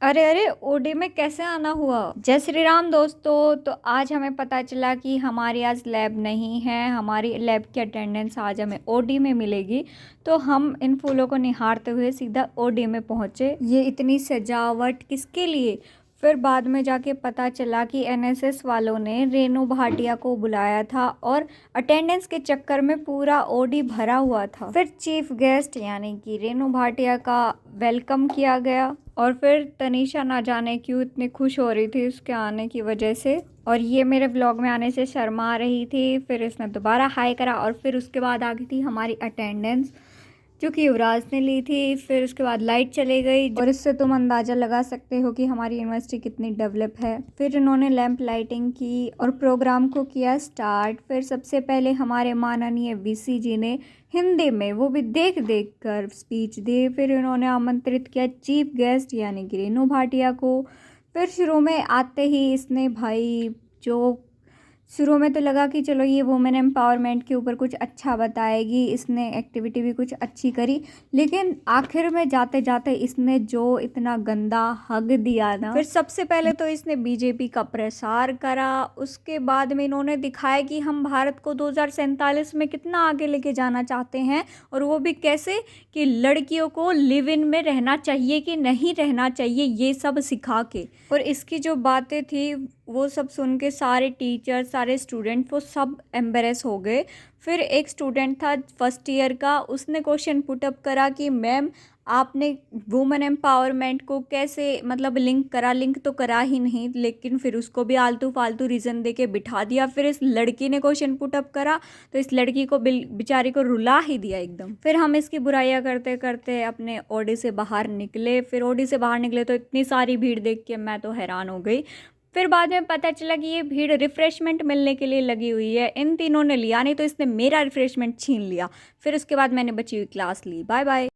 अरे अरे, ओडी में कैसे आना हुआ? जय श्री राम दोस्तों। तो आज हमें पता चला कि हमारी आज लैब नहीं है, हमारी लैब की अटेंडेंस आज हमें ओडी में मिलेगी। तो हम इन फूलों को निहारते हुए सीधा ओडी में पहुंचे। ये इतनी सजावट किसके लिए? फिर बाद में जाके पता चला कि एनएसएस वालों ने रेनू भाटिया को बुलाया था और अटेंडेंस के चक्कर में पूरा ओडी भरा हुआ था। फिर चीफ गेस्ट यानी कि रेनू भाटिया का वेलकम किया गया और फिर तनीषा ना जाने क्यों इतनी खुश हो रही थी उसके आने की वजह से, और ये मेरे व्लॉग में आने से शर्मा रही थी। फिर इसने दोबारा हाई करा और फिर उसके बाद आ गई थी हमारी अटेंडेंस जो कि युवराज ने ली थी। फिर उसके बाद लाइट चली गई और इससे तुम अंदाज़ा लगा सकते हो कि हमारी यूनिवर्सिटी कितनी डेवलप है। फिर इन्होंने लैंप लाइटिंग की और प्रोग्राम को किया स्टार्ट। फिर सबसे पहले हमारे माननीय वीसी जी ने हिंदी में, वो भी देख देख कर स्पीच दी। फिर इन्होंने आमंत्रित किया चीफ गेस्ट यानी कि रेनू भाटिया को। फिर शुरू में आते ही इसने भाई जो शुरू में तो लगा कि चलो ये वुमेन एम्पावरमेंट के ऊपर कुछ अच्छा बताएगी, इसने एक्टिविटी भी कुछ अच्छी करी, लेकिन आखिर में जाते जाते इसने जो इतना गंदा हग दिया ना। फिर सबसे पहले तो इसने बीजेपी का प्रसार करा, उसके बाद में इन्होंने दिखाया कि हम भारत को 2047 में कितना आगे लेके जाना चाहते हैं, और वो भी कैसे कि लड़कियों को लिव इन में रहना चाहिए कि नहीं रहना चाहिए, ये सब सिखा के। और इसकी जो बातें थी वो सब सुन के सारे टीचर, सारे स्टूडेंट वो सब एम्बेरेस हो गए। फिर एक स्टूडेंट था फर्स्ट ईयर का, उसने क्वेश्चन पुटअप करा कि मैम आपने वुमेन एम्पावरमेंट को कैसे मतलब लिंक करा? लिंक तो करा ही नहीं, लेकिन फिर उसको भी आलतू फालतू रीज़न दे के बिठा दिया। फिर इस लड़की ने क्वेश्चन पुटअप करा तो इस लड़की को बेचारी को रुला ही दिया एकदम। फिर हम इसकी बुराइयां करते करते अपने ओडी से बाहर निकले। फिर ओडी से बाहर निकले तो इतनी सारी भीड़ देख के मैं तो हैरान हो गई। फिर बाद में पता चला कि ये भीड़ रिफ़्रेशमेंट मिलने के लिए लगी हुई है। इन तीनों ने लिया नहीं तो इसने मेरा रिफ़्रेशमेंट छीन लिया। फिर उसके बाद मैंने बची हुई क्लास ली। Bye bye.